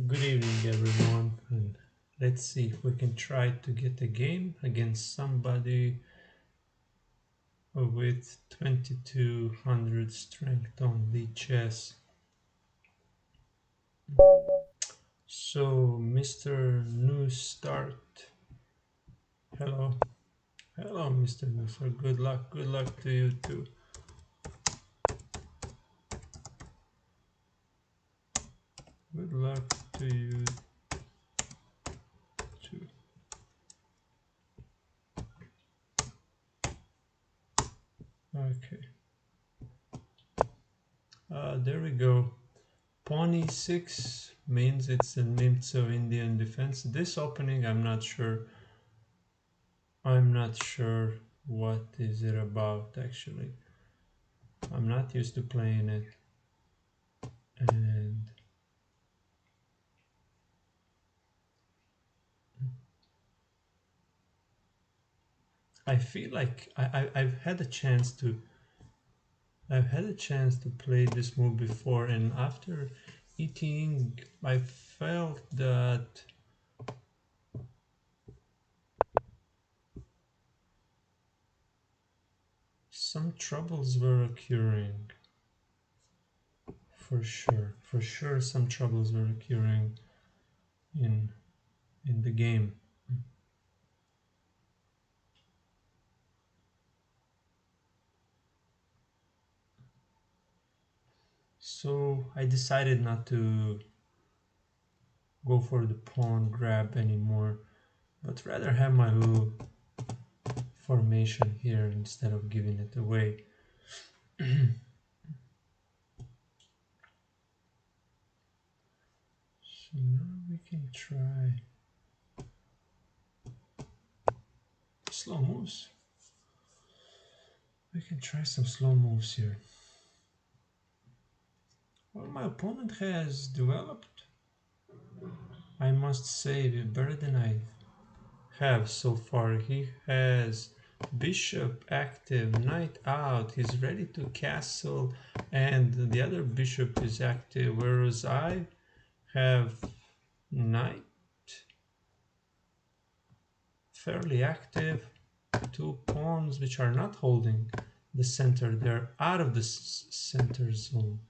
Good evening, everyone, and let's see if we can try to get a game against somebody with 2200 strength on LICHESS. So, Mr. New Start, hello, hello, Mr. New Start. Good luck to you too. Good luck to you too. Okay, there we go. Pawn e6 means it's a Nimzo Indian defense. This opening, I'm not sure. I'm not sure what is it about actually. I'm not used to playing it, and I feel like I've had a chance to play this move before, and after eating I felt that some troubles were occurring. For sure some troubles were occurring in the game. So I decided not to go for the pawn grab anymore, but rather have my little formation here instead of giving it away. So now we can try slow moves. We can try some slow moves here. Well, my opponent has developed, I must say, better than I have so far. He has bishop active, knight out, he's ready to castle, and the other bishop is active, whereas I have knight fairly active, two pawns which are not holding the center, they're out of the center zone.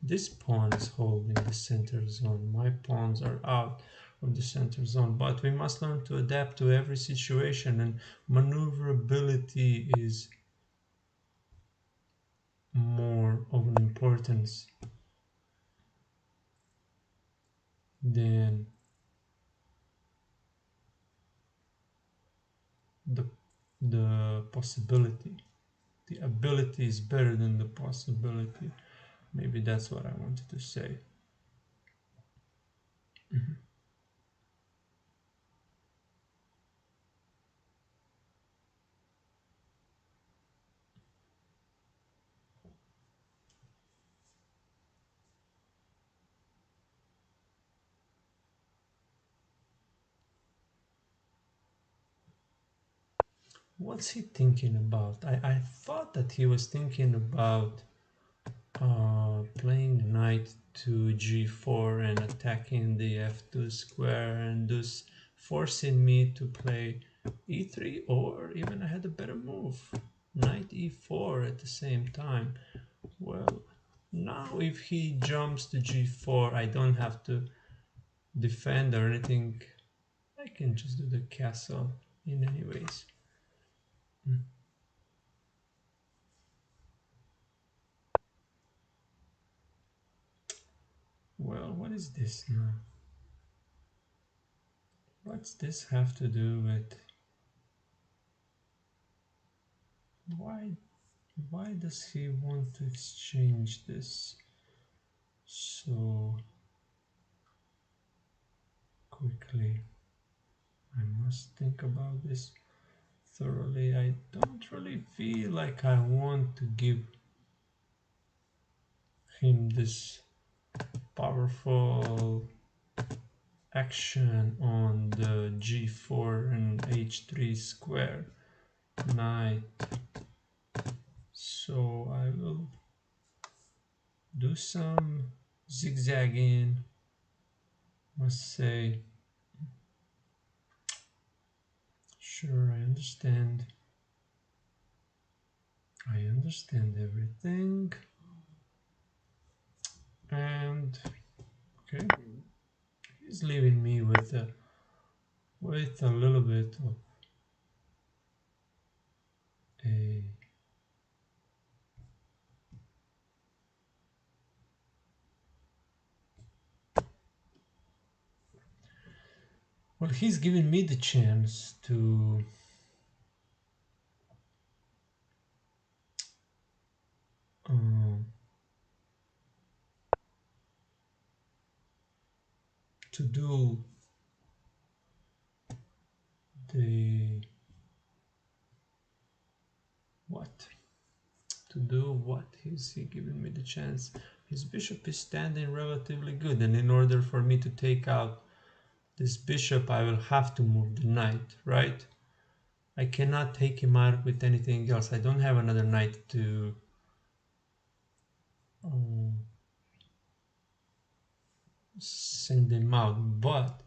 This pawn is holding the center zone, my pawns are out of the center zone, but we must learn to adapt to every situation, and maneuverability is more of an importance than the possibility. The ability is better than the possibility. Maybe that's what I wanted to say. What's he thinking about? I thought that he was thinking about playing knight to g4 and attacking the f2 square, and thus forcing me to play e3, or even I had a better move, knight e4 at the same time. Well, now if he jumps to g4, I don't have to defend or anything. I can just do the castle in any ways. Well, what is this now? What's this have to do with... Why does he want to exchange this so quickly? I must think about this thoroughly. I don't really feel like I want to give him this powerful action on the g4 and h3 square, knight. So I will do some zigzagging, must say. Sure, I understand. I understand everything. And okay, he's leaving me with a little bit of a well, he's giving me the chance um, to do the what? To do what? Is he giving me the chance? His bishop is standing relatively good, and in order for me to take out this bishop, I will have to move the knight, right? I cannot take him out with anything else. I don't have another knight to send him out, but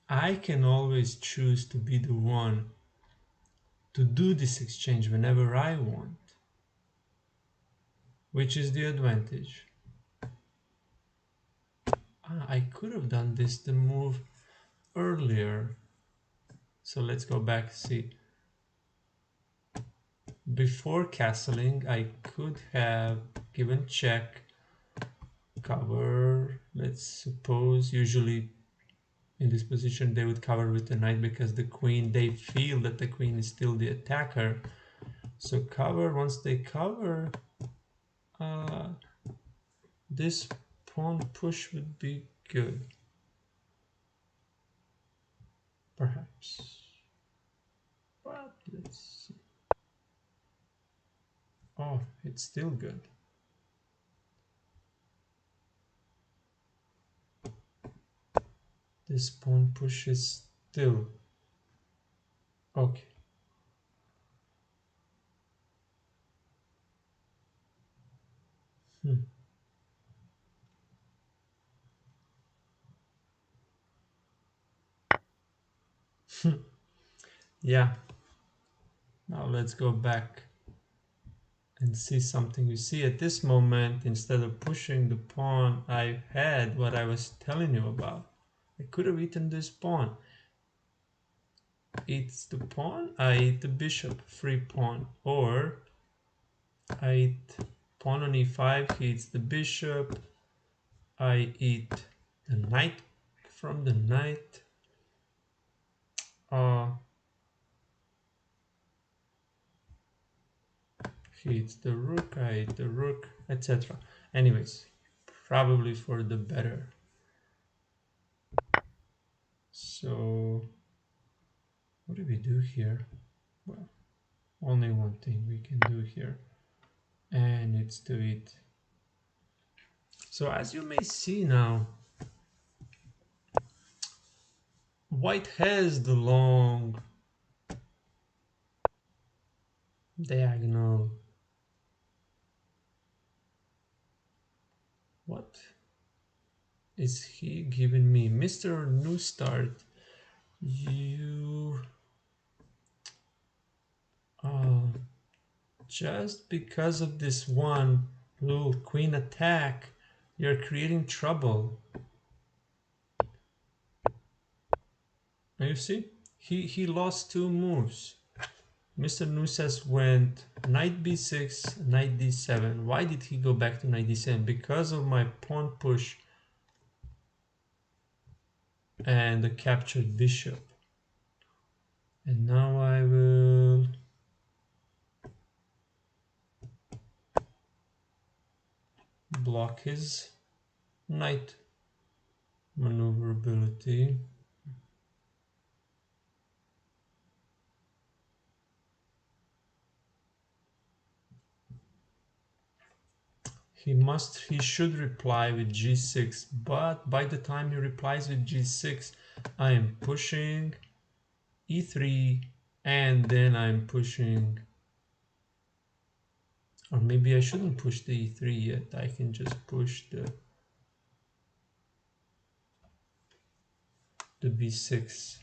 I can always choose to be the one to do this exchange whenever I want, which is the advantage. I could have done this the move earlier. So let's go back, see. Before castling, I could have given check, cover, let's suppose, usually in this position they would cover with the knight because the queen, they feel that the queen is still the attacker. So cover, once they cover, this pawn push would be good. Perhaps. But let's see. Oh, it's still good. This pawn push is still okay. Yeah. Now let's go back and see something. You see, at this moment, instead of pushing the pawn, I had what I was telling you about. I could have eaten this pawn. Eats the pawn, I eat the bishop, free pawn. Or I eat pawn on e5, he eats the bishop. I eat the knight from the knight. He eats the rook, I eat the rook, etc. Anyways, probably for the better. So what do we do here? Well, only one thing we can do here, and it's to eat. So as you may see now, white has the long diagonal. What is he giving me? Mr. New Start, you just because of this one little queen attack, you're creating trouble. Now you see, he lost two moves. Mr. Nusas went knight b6, knight d7. Why did he go back to knight d7? Because of my pawn push and the captured bishop. And now I will block his knight maneuverability. He should reply with g6, but by the time he replies with g6, I am pushing e3, and then I'm pushing Or maybe I shouldn't push the e3 yet. I can just push the b6.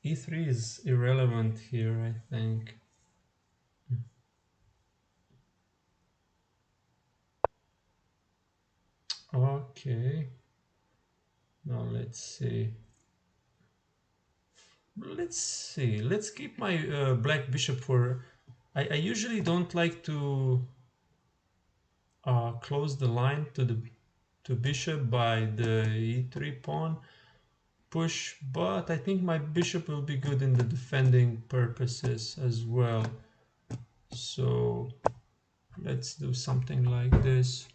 e3 is irrelevant here, I think. Okay. Now let's see. Let's keep my black bishop for... I usually don't like to close the line to bishop by the e3 pawn push, but I think my bishop will be good in the defending purposes as well. So let's do something like this.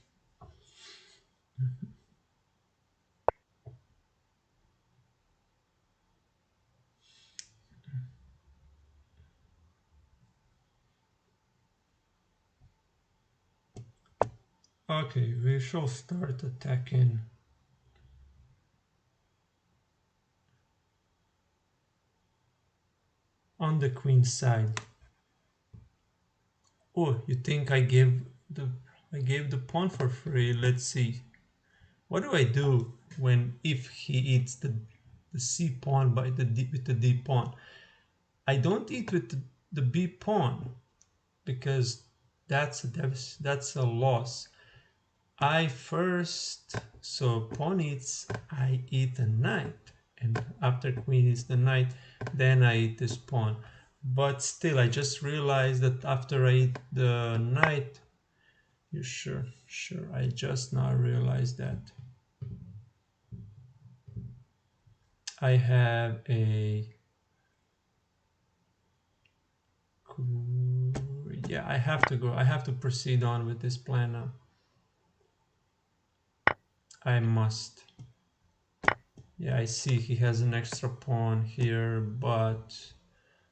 Okay, we shall start attacking on the queen side. Oh, you think I gave the pawn for free? Let's see. What do I do when if he eats the c pawn by with the d pawn? I don't eat with the b pawn because that's a loss. I first, so pawn eats, I eat the knight, and after queen eats the knight, then I eat this pawn. But still, I just realized that after I eat the knight, you sure? Sure, I just now realized that I have a... Yeah, I have to go. I have to proceed on with this plan now. I must. Yeah, I see he has an extra pawn here, but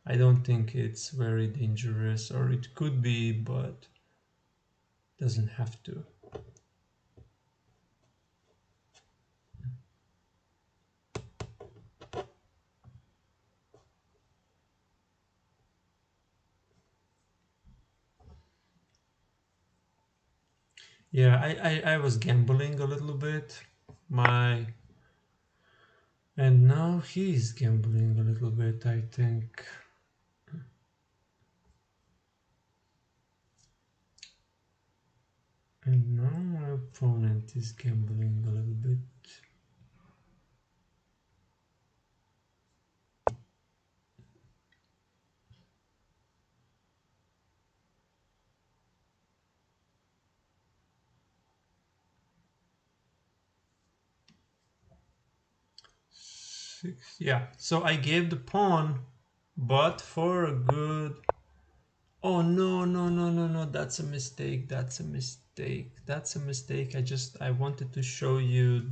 I don't think it's very dangerous, or it could be, but doesn't have to. Yeah, I was gambling a little bit. And now he's gambling a little bit, I think. And now my opponent is gambling a little bit. Yeah, so I gave the pawn, but for a good... Oh, no, no, no, no, no, that's a mistake, that's a mistake, that's a mistake. I wanted to show you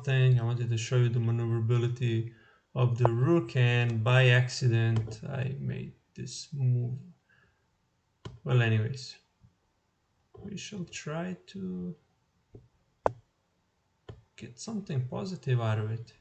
I wanted to show you the maneuverability of the rook, and by accident I made this move. Well, anyways, we shall try to get something positive out of it.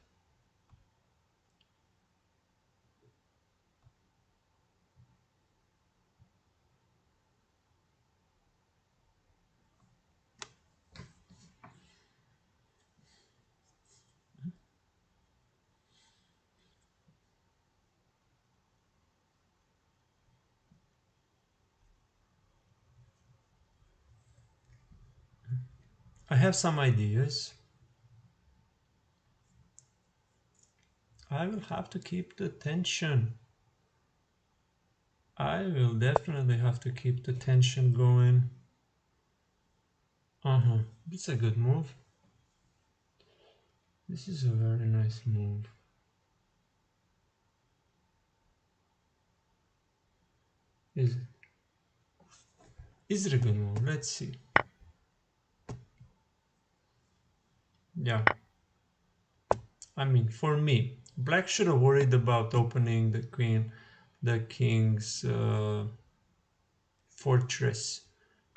I have some ideas. I will have to keep the tension. I will definitely have to keep the tension going. It's a good move. This is a very nice move. Is it? Is it a good move? Let's see. Yeah. I mean, for me, black should have worried about opening the king's fortress.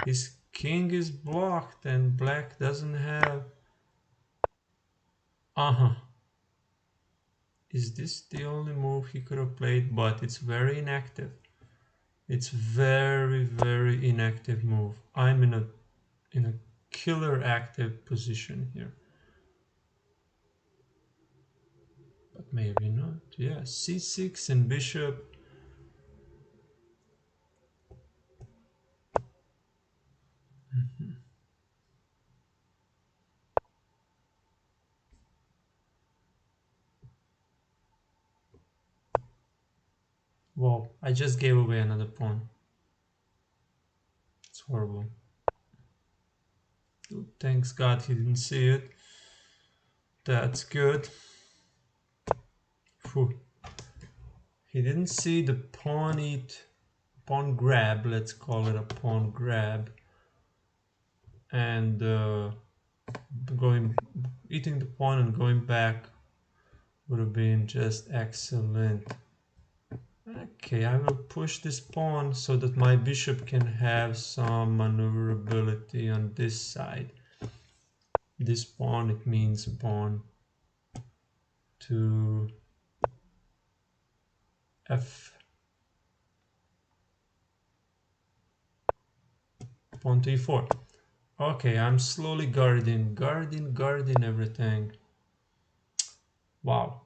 His king is blocked and black doesn't have... Is this the only move he could have played? But it's very inactive. It's very, very inactive move. I'm in a killer active position here. But maybe not. Yeah, c6 and bishop. Wow, I just gave away another pawn. It's horrible. Thanks God he didn't see it. That's good. Whew. He didn't see the pawn grab, let's call it a pawn grab. And eating the pawn and going back would have been just excellent. Okay, I will push this pawn so that my bishop can have some maneuverability on this side. This pawn, it means pawn to f, pawn to e4. Okay, I'm slowly guarding everything. Wow,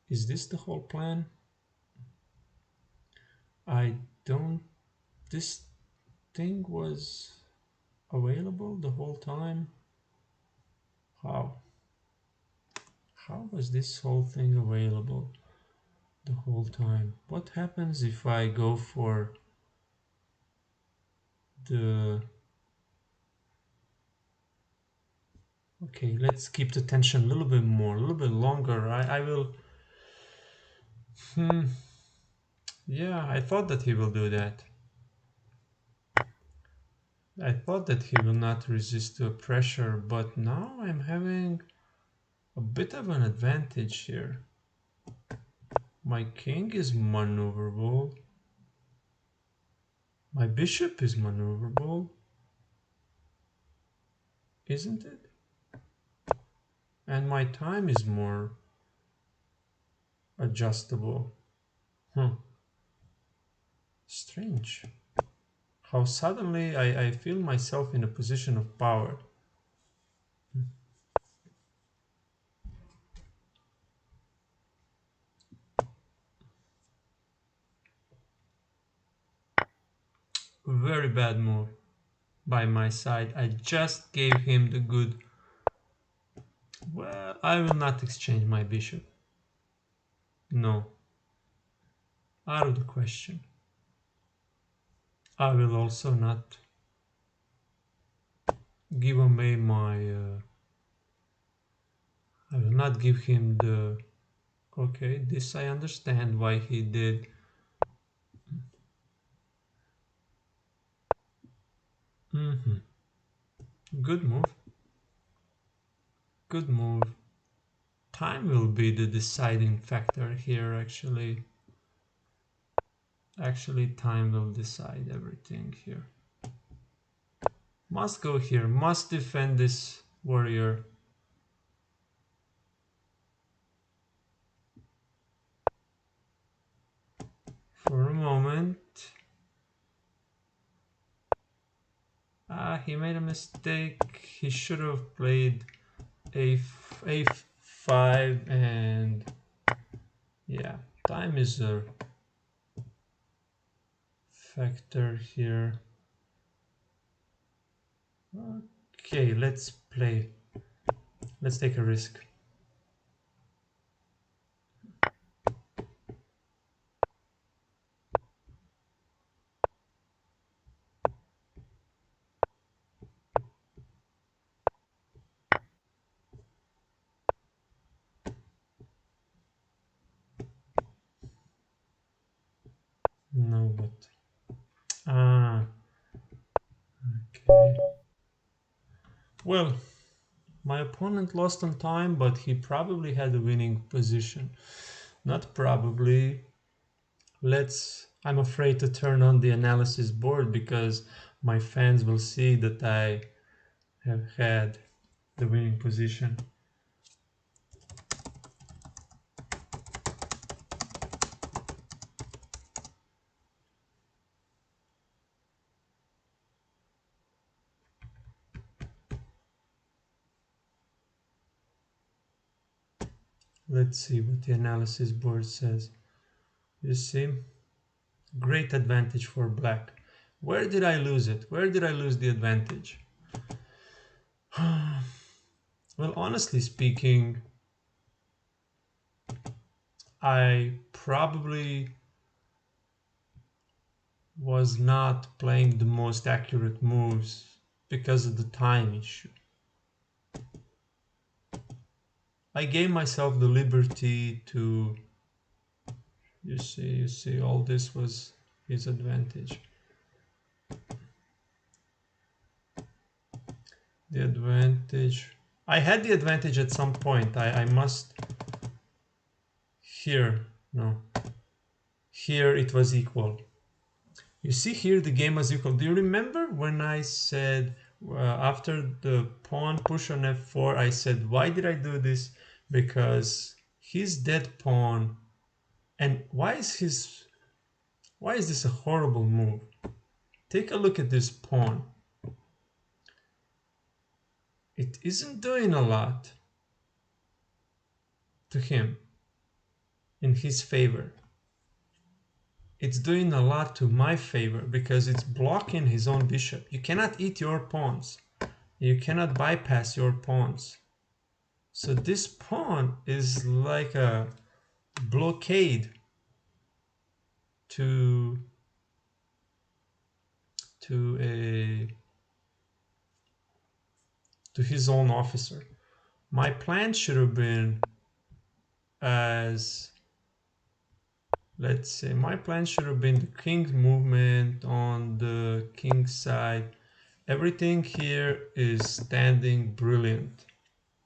is this the whole plan? I don't, this thing was available the whole time? How? How was this whole thing available the whole time? What happens if I go for the... Okay, let's keep the tension a little bit more, a little bit longer. I will... Yeah, I thought that he will do that. I thought that he will not resist to pressure, but now I'm having a bit of an advantage here. My king is maneuverable. My bishop is maneuverable, isn't it? And my time is more adjustable. Strange. How suddenly I feel myself in a position of power. Very bad move by my side. I just gave him the good... Well, I will not exchange my bishop. No. Out of the question. I will also not give away my... I will not give him the... Okay, this I understand why he did. Good move. Good move. Time will be the deciding factor here, actually. Actually, time will decide everything here. Must go here. Must defend this warrior. For a moment. He made a mistake. He should have played a5 and... Yeah, time is a factor here. Okay, let's play. Let's take a risk. No, but... Ah, okay. Well, my opponent lost on time, but he probably had a winning position. Not probably. I'm afraid to turn on the analysis board because my fans will see that I have had the winning position. Let's see what the analysis board says. You see, great advantage for black. Where did I lose it? Where did I lose the advantage? Well, honestly speaking, I probably was not playing the most accurate moves because of the time issue. I gave myself the liberty to, you see, all this was his advantage. The advantage, I had the advantage at some point. I must, here, no, here it was equal. You see here the game was equal. Do you remember when I said after the pawn push on f4, I said, why did I do this? Because his dead pawn, and why is this a horrible move? Take a look at this pawn. It isn't doing a lot to him in his favor. It's doing a lot to my favor because it's blocking his own bishop. You cannot eat your pawns. You cannot bypass your pawns. So this pawn is like a blockade to his own officer. My plan should have been as, let's say, my plan should have been the king movement on the king side. Everything here is standing brilliant.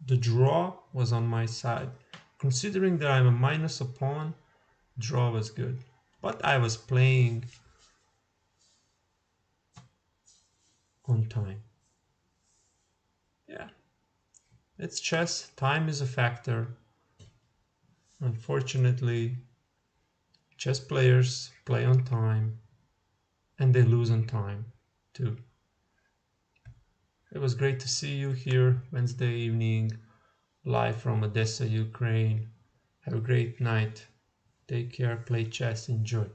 The draw was on my side. Considering that I'm a minus a pawn, draw was good. But I was playing on time. Yeah, it's chess. Time is a factor. Unfortunately, chess players play on time and they lose on time too. It was great to see you here Wednesday evening, live from Odessa, Ukraine. Have a great night. Take care, play chess, enjoy.